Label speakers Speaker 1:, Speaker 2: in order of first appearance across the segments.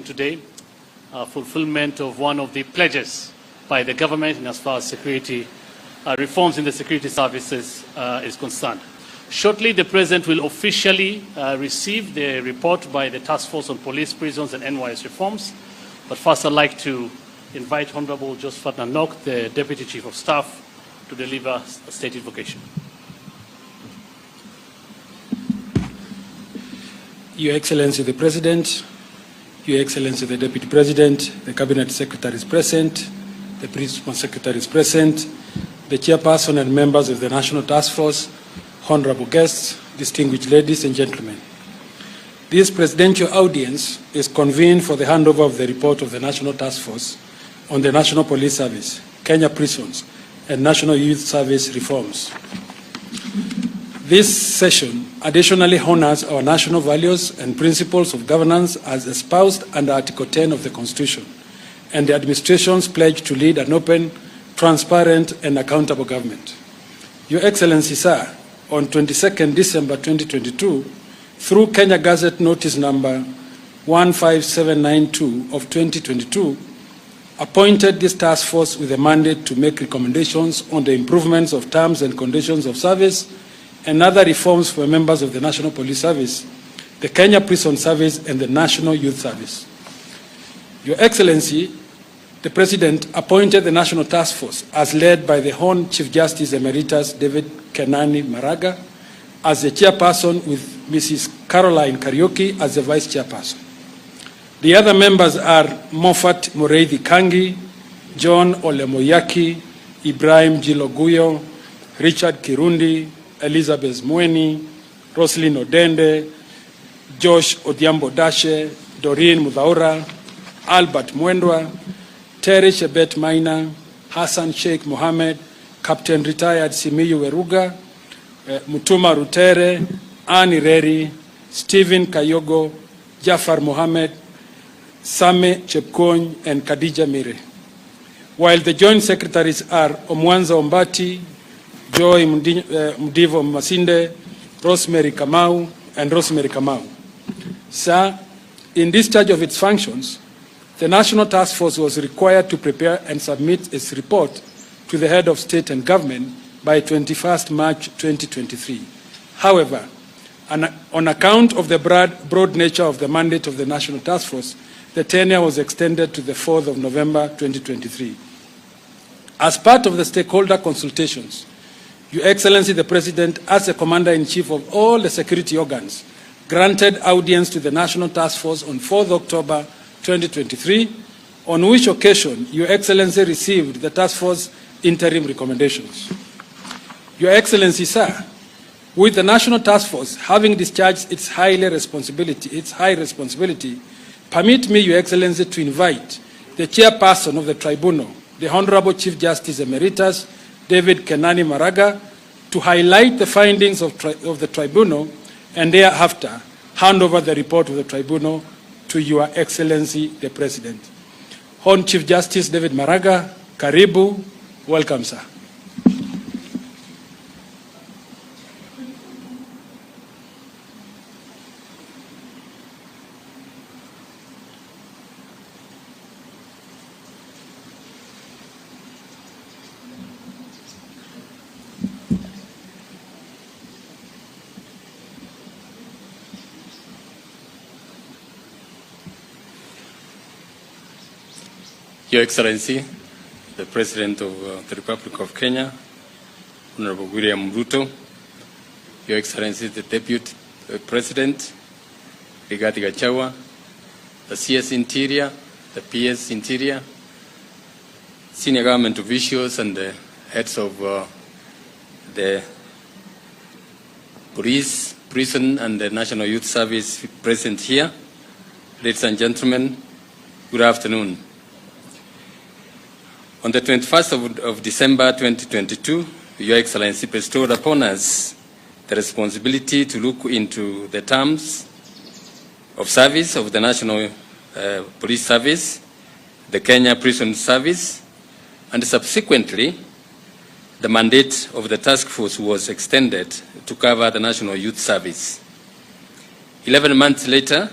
Speaker 1: Today, fulfillment of one of the pledges by the government in as far as security reforms in the security services is concerned. Shortly, the President will officially receive the report by the Task Force on Police, Prisons and NYS Reforms. But first, I'd like to invite Honorable Josephat Nanok, the Deputy Chief of Staff, to deliver a state invocation.
Speaker 2: Your Excellency the President, Your Excellency the Deputy President, the Cabinet Secretary is present, the Principal Secretary is present, the Chairperson and members of the National Task Force, honorable guests, distinguished ladies and gentlemen. This presidential audience is convened for the handover of the report of the National Task Force on the National Police Service, Kenya Prisons, and National Youth Service reforms. This session additionally honors our national values and principles of governance as espoused under Article 10 of the Constitution and the administration's pledge to lead an open, transparent, and accountable government. Your Excellency, sir, on 22nd December 2022, through Kenya Gazette Notice number 15792 of 2022, appointed this task force with a mandate to make recommendations on the improvements of terms and conditions of service and other reforms for members of the National Police Service, the Kenya Prison Service, and the National Youth Service. Your Excellency, the President appointed the National Task Force as led by the Hon Chief Justice Emeritus David Kenani Maraga as the chairperson, with Mrs. Caroline Kariuki as the vice chairperson. The other members are Moffat Mureithi Kangi, John Olemoyaki, Ibrahim Jiloguyo, Richard Kirundi, Elizabeth Mweni, Roslyn Odende, Josh Odhiambo Dashe, Doreen Mudhaura, Albert Mwendwa, Terry Shebet Maina, Hassan Sheikh Mohammed, Captain Retired Simiyu Weruga, Mutuma Rutere, Annie Reri, Stephen Kayogo, Jafar Mohammed, Same Chepkony, and Khadija Mire. While the joint secretaries are Omwanza Ombati, Joy Mdivo Masinde, Rosemary Kamau, and Rosemary Kamau. Sir, in discharge of its functions, the National Task Force was required to prepare and submit its report to the head of state and government by 21st March 2023. However, on account of the broad nature of the mandate of the National Task Force, the tenure was extended to the 4th of November 2023. As part of the stakeholder consultations, Your Excellency the President, as the Commander-in-Chief of all the security organs, granted audience to the National Task Force on 4th October 2023, on which occasion Your Excellency received the Task Force interim recommendations. Your Excellency, sir, with the National Task Force having discharged its high responsibility, permit me, Your Excellency, to invite the chairperson of the tribunal, the Honorable Chief Justice Emeritus David Kenani Maraga, to highlight the findings of the tribunal and thereafter hand over the report of the tribunal to Your Excellency the President. Hon Chief Justice David Maraga, karibu, welcome, sir.
Speaker 3: Your Excellency, the President of the Republic of Kenya, Honorable William Ruto, Your Excellency, the Deputy President, Rigathi Gachagua, the CS Interior, the PS Interior, senior government officials and the heads of the police, prison and the National Youth Service present here. Ladies and gentlemen, good afternoon. On the 21st of December 2022, Your Excellency bestowed upon us the responsibility to look into the terms of service of the National Police Service, the Kenya Prison Service, and subsequently, the mandate of the task force was extended to cover the National Youth Service. 11 months later,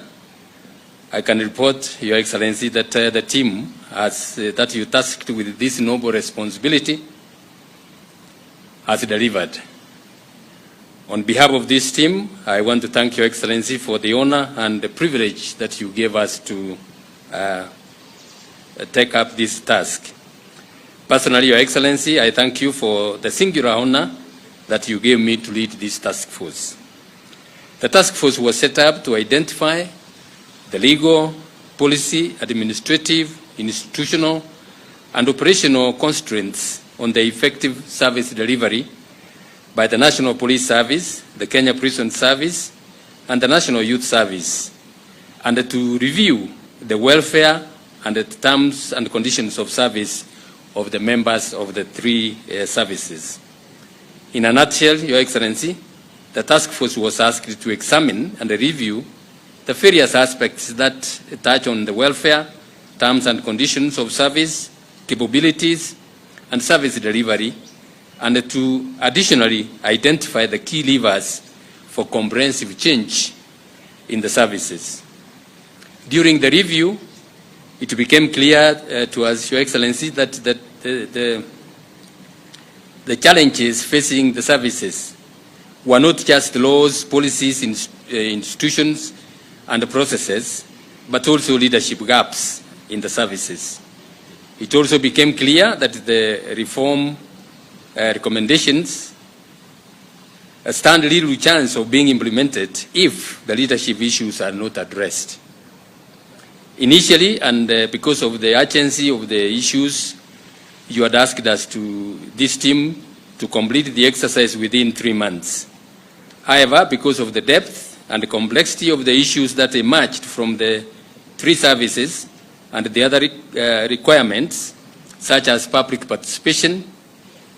Speaker 3: I can report, Your Excellency, that the team that you tasked with this noble responsibility has delivered. On behalf of this team, I want to thank Your Excellency for the honor and the privilege that you gave us to take up this task. Personally, Your Excellency, I thank you for the singular honor that you gave me to lead this task force. The task force was set up to identify the legal, policy, administrative, institutional, and operational constraints on the effective service delivery by the National Police Service, the Kenya Prison Service, and the National Youth Service, and to review the welfare and the terms and conditions of service of the members of the three services. In a nutshell, Your Excellency, the task force was asked to examine and review the various aspects that touch on the welfare, terms and conditions of service, capabilities, and service delivery, and to additionally identify the key levers for comprehensive change in the services. During the review, it became clear to us, Your Excellency, that the challenges facing the services were not just laws, policies, institutions, and processes, but also leadership gaps in the services. It also became clear that the reform recommendations stand little chance of being implemented if the leadership issues are not addressed. Initially, and because of the urgency of the issues, you had asked us this team to complete the exercise within 3 months. However, because of the depth and the complexity of the issues that emerged from the three services and the other requirements, such as public participation,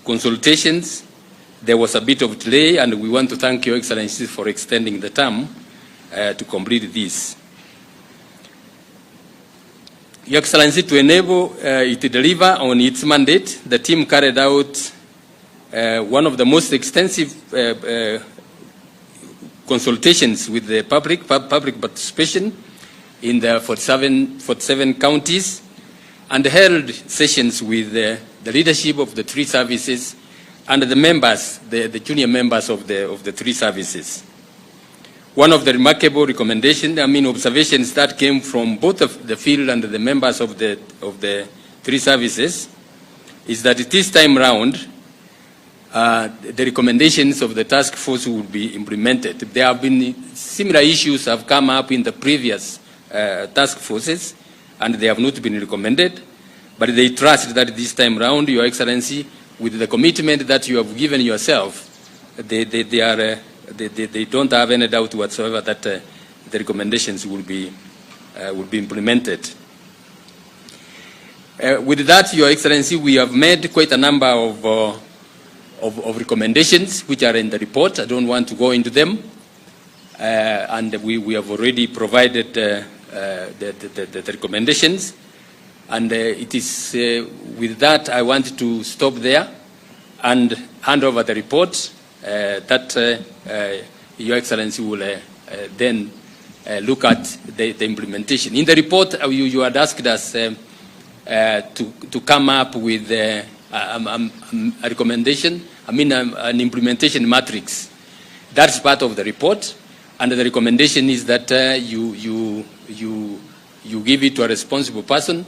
Speaker 3: consultations, there was a bit of delay, and we want to thank Your Excellency for extending the term to complete this. Your Excellency, to enable it to deliver on its mandate, the team carried out one of the most extensive consultations with the public participation in the 47 counties, and held sessions with the leadership of the three services and the members, the junior members of the three services. One of the remarkable observations that came from both of the field and the members of the three services is that this time round, the recommendations of the task force will be implemented. There have been similar issues have come up in the previous task forces, and they have not been recommended, but they trust that this time round, Your Excellency, with the commitment that you have given yourself, they don't have any doubt whatsoever that the recommendations will be implemented. With that, Your Excellency, we have made quite a number of recommendations which are in the report. I don't want to go into them, and we have already provided the recommendations, and it is with that I want to stop there and hand over the report that Your Excellency will then look at the implementation. In the report, you had asked us to come up with a recommendation, an implementation matrix. That's part of the report, and the recommendation is that you give it to a responsible person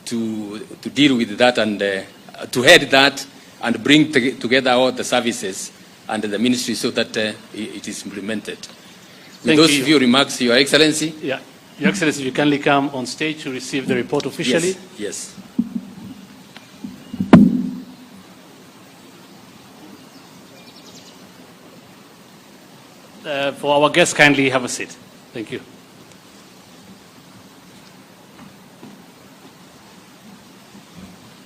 Speaker 3: to deal with that and to head that and bring together all the services and the ministry so that it is implemented. With those few remarks, Your Excellency.
Speaker 1: Yeah, Your Excellency, you kindly come on stage to receive the report officially.
Speaker 3: Yes.
Speaker 1: For our guests, kindly have a seat. Thank you.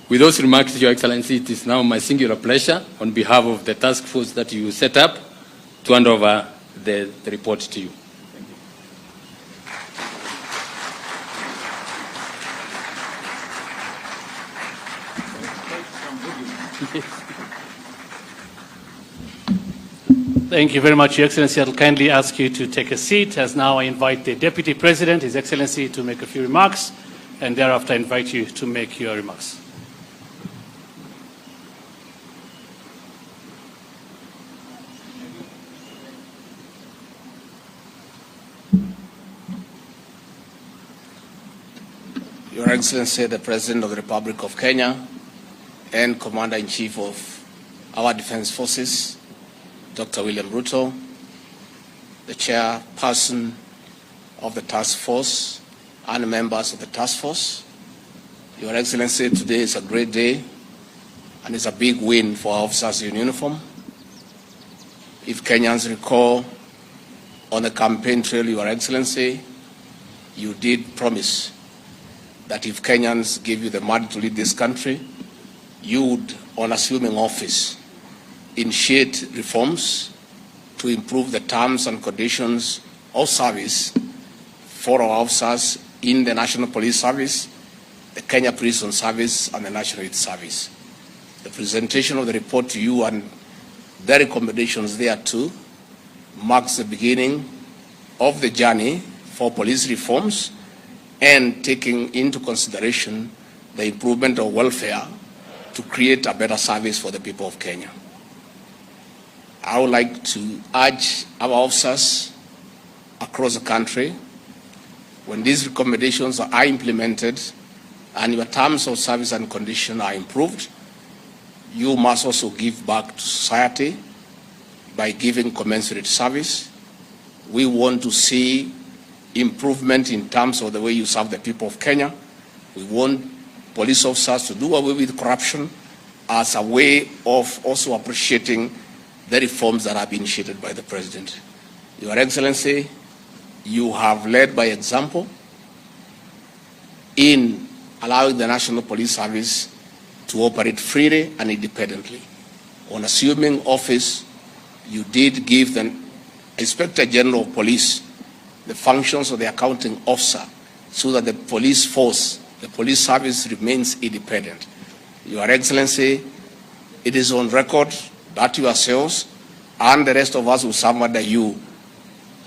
Speaker 3: With those remarks, Your Excellency, it is now my singular pleasure, on behalf of the task force that you set up, to hand over the report to you. Thank you.
Speaker 1: Thank you very much, Your Excellency. I'll kindly ask you to take a seat, as now I invite the Deputy President, His Excellency, to make a few remarks, and thereafter I invite you to make your remarks.
Speaker 4: Your Excellency, the President of the Republic of Kenya and Commander-in-Chief of our Defense Forces, Dr. William Ruto, the Chairperson of the Task Force and members of the Task Force. Your Excellency, today is a great day and it's a big win for our officers in uniform. If Kenyans recall, on the campaign trail, Your Excellency, you did promise that if Kenyans give you the money to lead this country, you would, on assuming office, initiate reforms to improve the terms and conditions of service for our officers in the National Police Service, the Kenya Prison Service, and the National Youth Service. The presentation of the report to you and the recommendations thereto marks the beginning of the journey for police reforms and taking into consideration the improvement of welfare to create a better service for the people of Kenya. I would like to urge our officers across the country, when these recommendations are implemented and your terms of service and condition are improved, you must also give back to society by giving commensurate service. We want to see improvement in terms of the way you serve the people of Kenya. We want police officers to do away with corruption as a way of also appreciating the reforms that have been initiated by the President. Your Excellency, you have led by example in allowing the National Police Service to operate freely and independently. On assuming office, you did give the Inspector General of Police the functions of the accounting officer so that the police force, the police service remains independent. Your Excellency, it is on record that yourselves and the rest of us who serve under you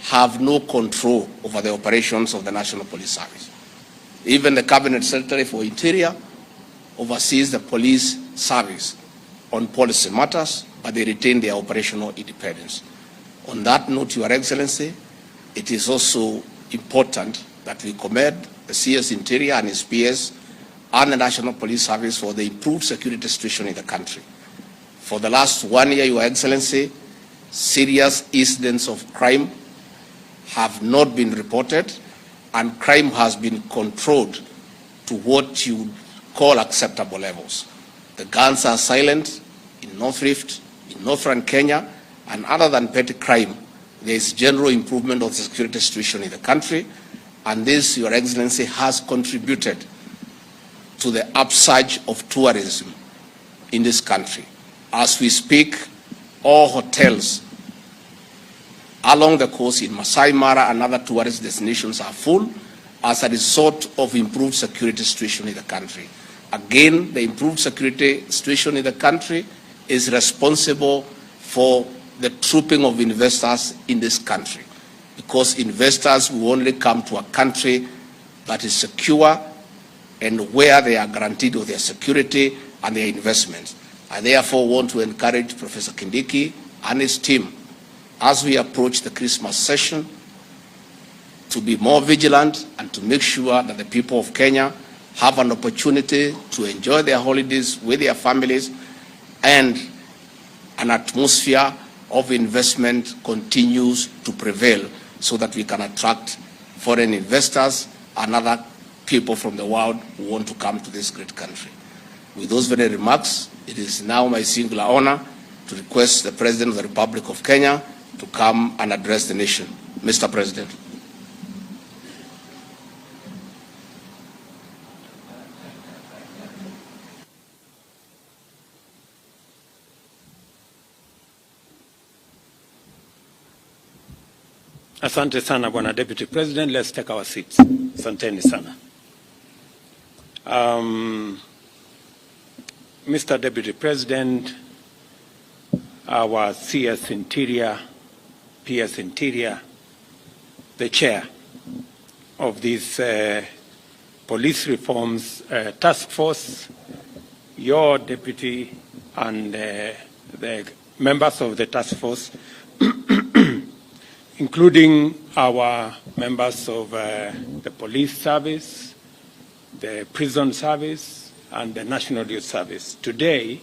Speaker 4: have no control over the operations of the National Police Service. Even the Cabinet Secretary for Interior oversees the police service on policy matters, but they retain their operational independence. On that note, Your Excellency, it is also important that we commend the CS Interior and his PS and the National Police Service for the improved security situation in the country. For the last 1 year, Your Excellency, serious incidents of crime have not been reported and crime has been controlled to what you would call acceptable levels. The guns are silent in North Rift, in Northern Kenya, and other than petty crime, there is general improvement of the security situation in the country, and this, Your Excellency, has contributed to the upsurge of tourism in this country. As we speak, all hotels along the coast in Masai Mara and other tourist destinations are full as a result of improved security situation in the country. Again, the improved security situation in the country is responsible for the trooping of investors in this country, because investors will only come to a country that is secure and where they are guaranteed of their security and their investments. I therefore want to encourage Professor Kindiki and his team, as we approach the Christmas session, to be more vigilant and to make sure that the people of Kenya have an opportunity to enjoy their holidays with their families, and an atmosphere of investment continues to prevail so that we can attract foreign investors and other people from the world who want to come to this great country. With those very remarks, it is now my singular honor to request the President of the Republic of Kenya to come and address the nation. Mr. President.
Speaker 5: Asante sana, Bwana Deputy President. Let's take our seats. Asanteni sana. Mr. Deputy President, our CS Interior, PS Interior, the chair of this police reforms task force, your deputy and the members of the task force, including our members of the police service, the prison service, and the National Youth Service. Today,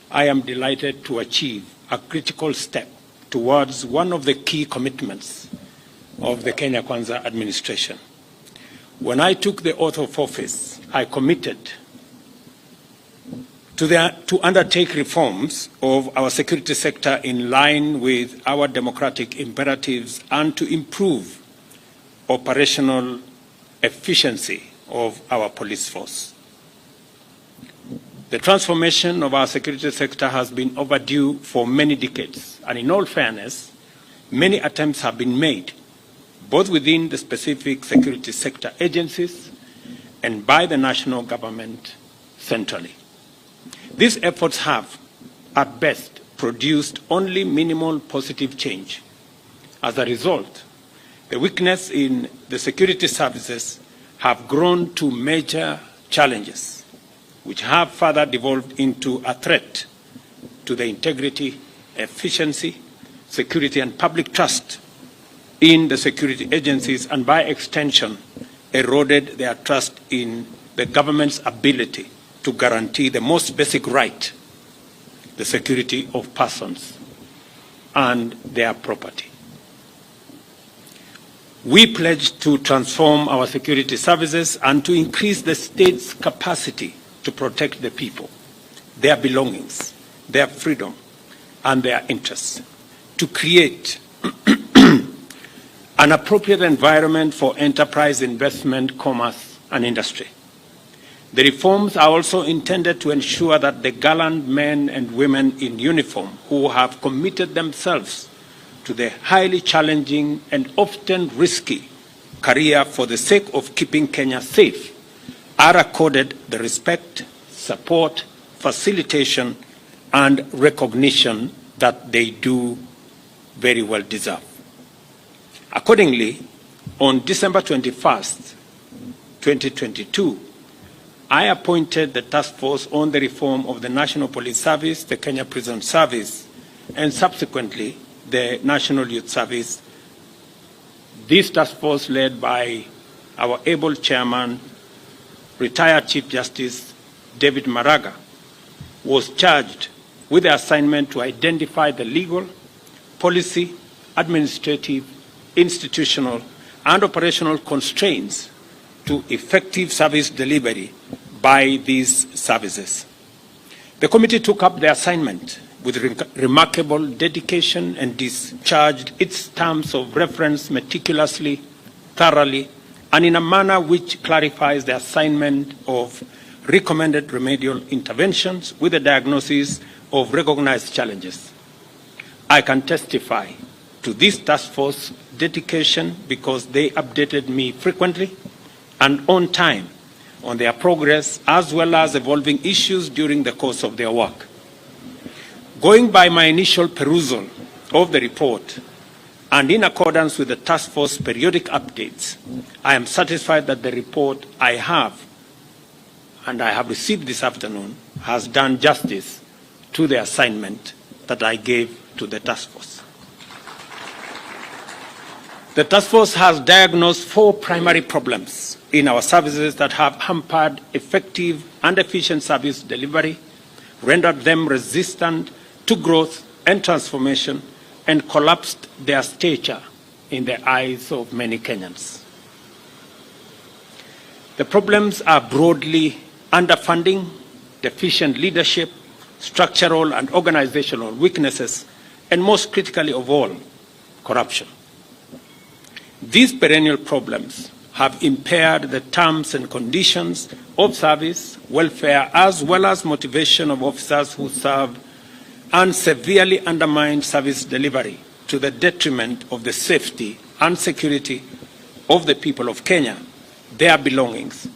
Speaker 5: I am delighted to achieve a critical step towards one of the key commitments of the Kenya Kwanza administration. When I took the oath of office, I committed to undertake reforms of our security sector in line with our democratic imperatives and to improve operational efficiency of our police force. The transformation of our security sector has been overdue for many decades, and in all fairness, many attempts have been made, both within the specific security sector agencies and by the national government centrally. These efforts have, at best, produced only minimal positive change. As a result, the weakness in the security services have grown to major challenges, which have further devolved into a threat to the integrity, efficiency, security, and public trust in the security agencies, and by extension, eroded their trust in the government's ability to guarantee the most basic right, the security of persons and their property. We pledged to transform our security services and to increase the state's capacity to protect the people, their belongings, their freedom, and their interests, to create an appropriate environment for enterprise, investment, commerce, and industry. The reforms are also intended to ensure that the gallant men and women in uniform who have committed themselves to the highly challenging and often risky career for the sake of keeping Kenya safe are accorded the respect, support, facilitation, and recognition that they do very well deserve. Accordingly, on December 21st, 2022, I appointed the task force on the reform of the National Police Service, the Kenya Prison Service, and subsequently the National Youth Service. This task force, led by our able chairman, retired Chief Justice David Maraga, was charged with the assignment to identify the legal, policy, administrative, institutional, and operational constraints to effective service delivery by these services. The committee took up the assignment with remarkable dedication and discharged its terms of reference meticulously, thoroughly, and in a manner which clarifies the assignment of recommended remedial interventions with a diagnosis of recognized challenges. I can testify to this task force dedication because they updated me frequently and on time on their progress, as well as evolving issues during the course of their work. Going by my initial perusal of the report, and in accordance with the task force periodic updates, I am satisfied that the report I have received this afternoon has done justice to the assignment that I gave to the task force. The task force has diagnosed 4 primary problems in our services that have hampered effective and efficient service delivery, rendered them resistant to growth and transformation, and collapsed their stature in the eyes of many Kenyans. The problems are broadly underfunding, deficient leadership, structural and organizational weaknesses, and most critically of all, corruption. These perennial problems have impaired the terms and conditions of service, welfare, as well as motivation of officers who serve, and severely undermined service delivery to the detriment of the safety and security of the people of Kenya, their belongings,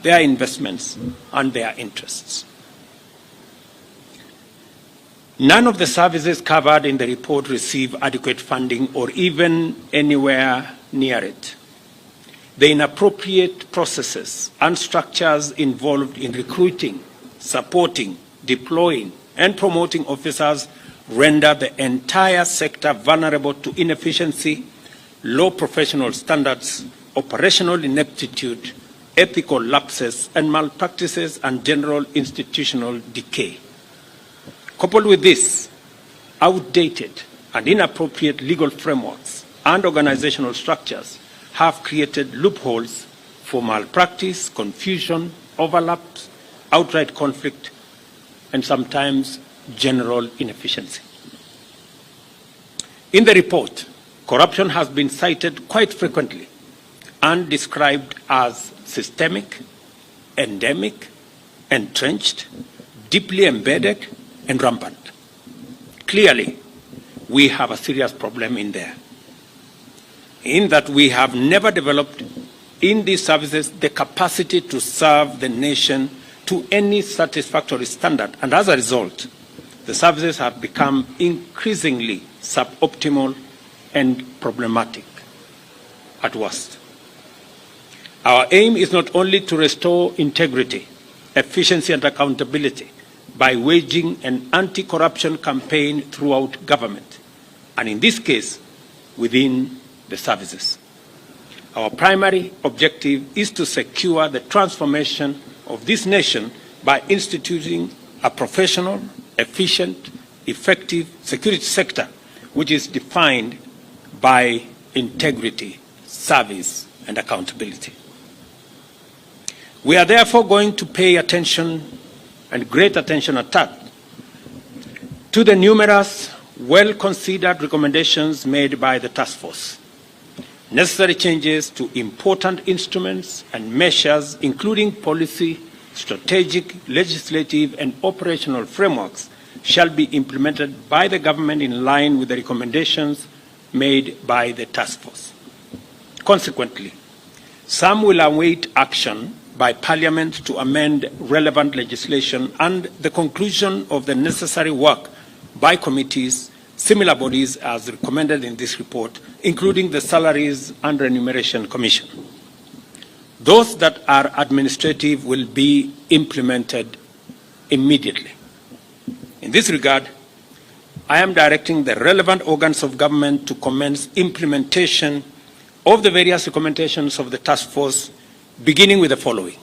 Speaker 5: their investments, and their interests. None of the services covered in the report receive adequate funding or even anywhere near it. The inappropriate processes and structures involved in recruiting, supporting, deploying, and promoting officers render the entire sector vulnerable to inefficiency, low professional standards, operational ineptitude, ethical lapses and malpractices, and general institutional decay. Coupled with this, outdated and inappropriate legal frameworks and organizational structures have created loopholes for malpractice, confusion, overlaps, outright conflict, and sometimes general inefficiency. In the report, corruption has been cited quite frequently and described as systemic, endemic, entrenched, deeply embedded, and rampant. Clearly, we have a serious problem in there, in that we have never developed in these services the capacity to serve the nation to any satisfactory standard, and as a result, the services have become increasingly suboptimal and problematic at worst. Our aim is not only to restore integrity, efficiency, and accountability by waging an anti-corruption campaign throughout government, and in this case, within the services. Our primary objective is to secure the transformation of this nation by instituting a professional, efficient, effective security sector which is defined by integrity, service, and accountability. We are therefore going to pay attention, and great attention at that, to the numerous well-considered recommendations made by the task force. Necessary changes to important instruments and measures, including policy, strategic, legislative, and operational frameworks, shall be implemented by the government in line with the recommendations made by the task force. Consequently, some will await action by Parliament to amend relevant legislation and the conclusion of the necessary work by committees, similar bodies as recommended in this report, including the Salaries and Remuneration Commission. Those that are administrative will be implemented immediately. In this regard, I am directing the relevant organs of government to commence implementation of the various recommendations of the task force, beginning with the following.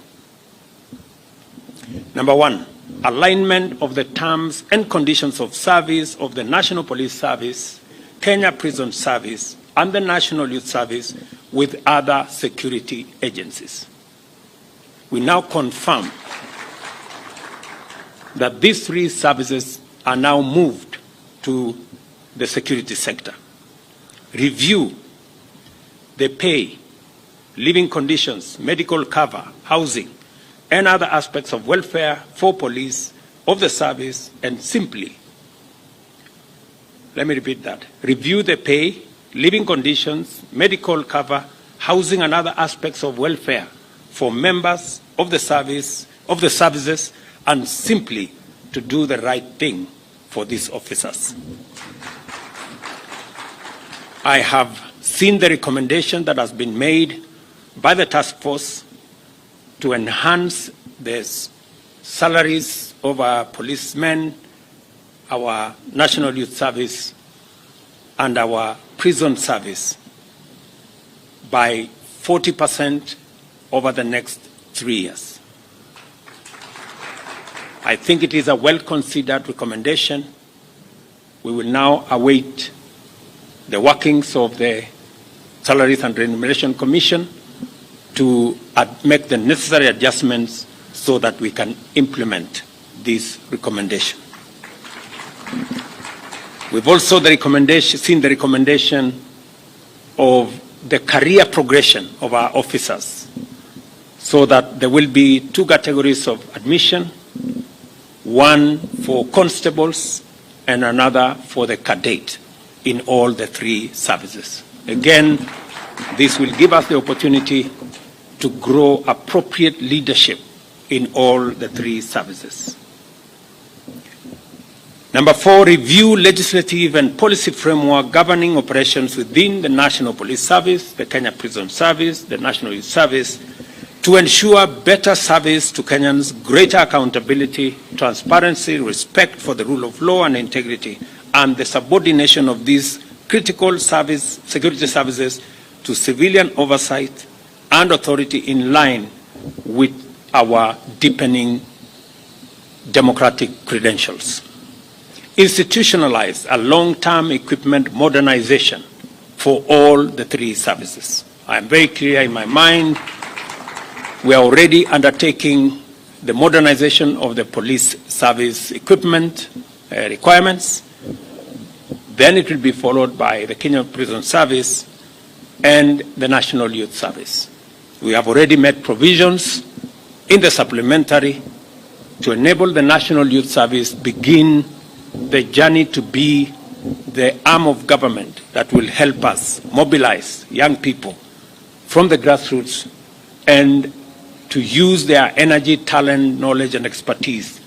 Speaker 5: Number one, alignment of the terms and conditions of service of the National Police Service, Kenya Prison Service, and the National Youth Service with other security agencies. We now confirm that these three services are now moved to the security sector. Review the pay, living conditions, medical cover, housing, and other aspects of welfare for police of the service, and simply, let me repeat that, review the pay, living conditions, medical cover, housing, and other aspects of welfare for members of the services, and simply to do the right thing for these officers. I have seen the recommendation that has been made by the task force to enhance the salaries of our policemen, our National Youth Service, and our prison service by 40% over the next 3 years. I think it is a well-considered recommendation. We will now await the workings of the Salaries and Remuneration Commission to make the necessary adjustments so that we can implement this recommendation. We've also seen the recommendation of the career progression of our officers, so that there will be two categories of admission, one for constables and another for the cadet in all the three services. Again, this will give us the opportunity to grow appropriate leadership in all the three services. Number 4, review legislative and policy framework governing operations within the National Police Service, the Kenya Prison Service, the National Youth Service, to ensure better service to Kenyans, greater accountability, transparency, respect for the rule of law and integrity, and the subordination of these critical security services to civilian oversight and authority in line with our deepening democratic credentials. Institutionalize a long-term equipment modernization for all the 3 services. I am very clear in my mind, we are already undertaking the modernization of the police service equipment requirements. Then it will be followed by the Kenya Prison Service and the National Youth Service. We have already made provisions in the supplementary to enable the National Youth Service begin the journey to be the arm of government that will help us mobilize young people from the grassroots and to use their energy, talent, knowledge, and expertise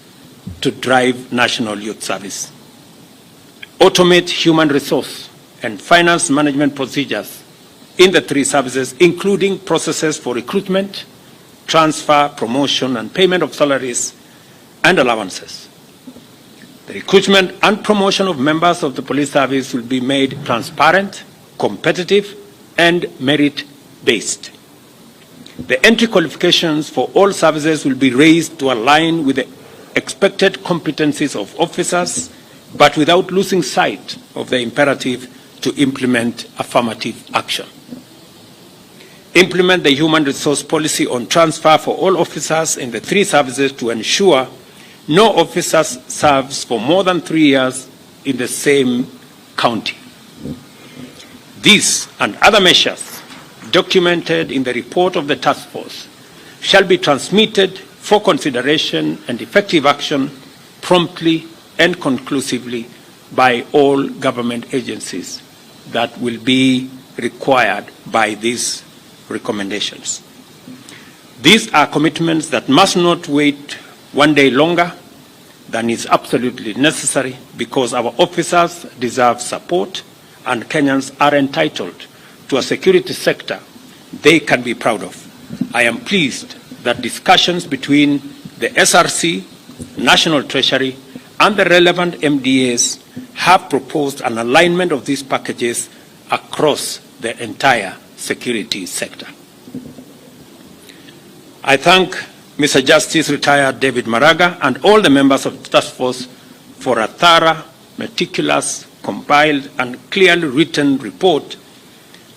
Speaker 5: to drive National Youth Service. Automate human resource and finance management procedures in the 3 services, including processes for recruitment, transfer, promotion, and payment of salaries and allowances. The recruitment and promotion of members of the police service will be made transparent, competitive, and merit-based. The entry qualifications for all services will be raised to align with the expected competencies of officers, but without losing sight of the imperative to implement affirmative action. Implement the human resource policy on transfer for all officers in the 3 services to ensure no officer serves for more than 3 years in the same county. These and other measures documented in the report of the task force shall be transmitted for consideration and effective action promptly and conclusively by all government agencies that will be required by these recommendations. These are commitments that must not wait one day longer than is absolutely necessary, because our officers deserve support and Kenyans are entitled to a security sector they can be proud of. I am pleased that discussions between the SRC, National Treasury, and the relevant MDAs have proposed an alignment of these packages across the entire security sector. I thank Mr. Justice Retired David Maraga and all the members of the task force for a thorough, meticulous, compiled, and clearly written report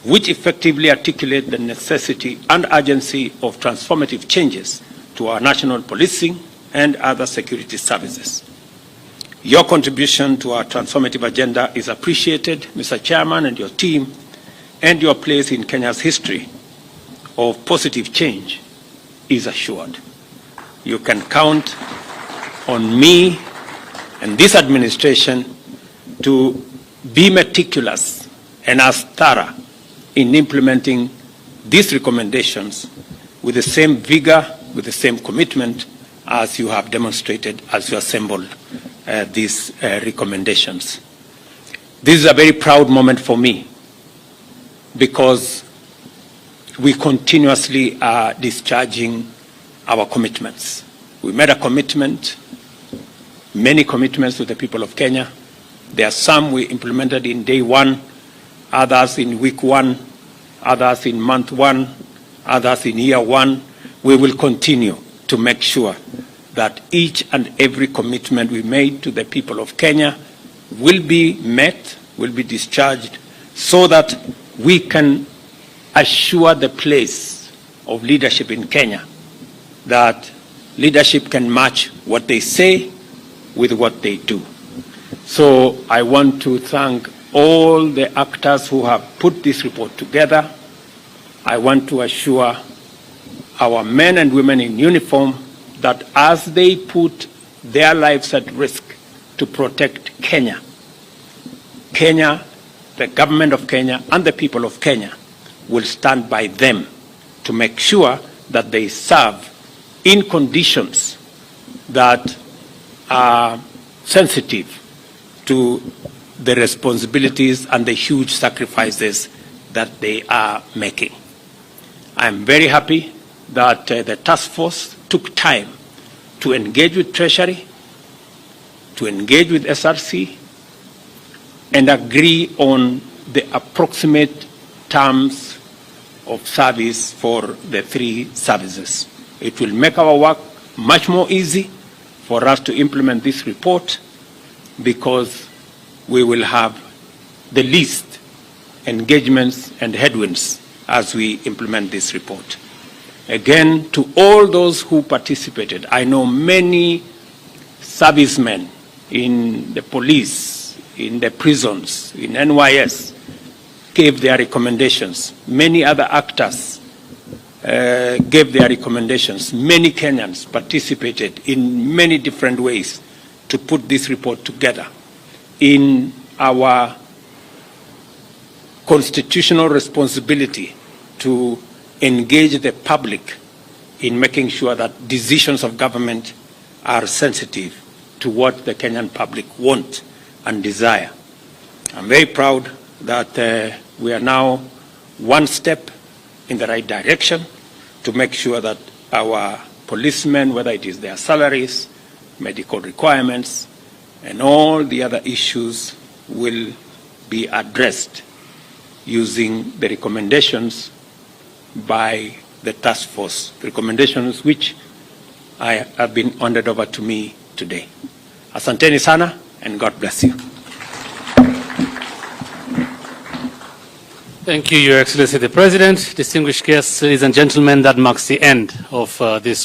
Speaker 5: which effectively articulate the necessity and urgency of transformative changes to our national policing and other security services. Your contribution to our transformative agenda is appreciated, Mr. Chairman, and your team, and your place in Kenya's history of positive change is assured. You can count on me and this administration to be meticulous and as thorough in implementing these recommendations with the same vigor, with the same commitment as you have demonstrated as you assembled these recommendations. This is a very proud moment for me because we continuously are discharging our commitments. We made a commitment, many commitments to the people of Kenya. There are some we implemented in day one, others in week one, others in month one, others in year one. We will continue to make sure that each and every commitment we made to the people of Kenya will be met, will be discharged, so that we can assure the place of leadership in Kenya, that leadership can match what they say with what they do. So I want to thank all the actors who have put this report together. I want to assure our men and women in uniform that as they put their lives at risk to protect Kenya, the government of Kenya and the people of Kenya will stand by them to make sure that they serve in conditions that are sensitive to the responsibilities and the huge sacrifices that they are making. I'm very happy that the task force took time to engage with Treasury, to engage with SRC, and agree on the approximate terms of service for the 3 services. It will make our work much more easy for us to implement this report, because we will have the least engagements and headwinds as we implement this report. Again, to all those who participated, I know many servicemen in the police, in the prisons, in NYS, gave their recommendations. Many other actors gave their recommendations. Many Kenyans participated in many different ways to put this report together. In our constitutional responsibility to engage the public in making sure that decisions of government are sensitive to what the Kenyan public want and desire. I'm very proud that we are now one step in the right direction to make sure that our policemen, whether it is their salaries, medical requirements, and all the other issues, will be addressed using the recommendations by the task force, recommendations which have been handed over to me today. Asanteni sana, and God bless you.
Speaker 1: Thank you, Your Excellency the President. Distinguished guests, ladies and gentlemen, that marks the end of this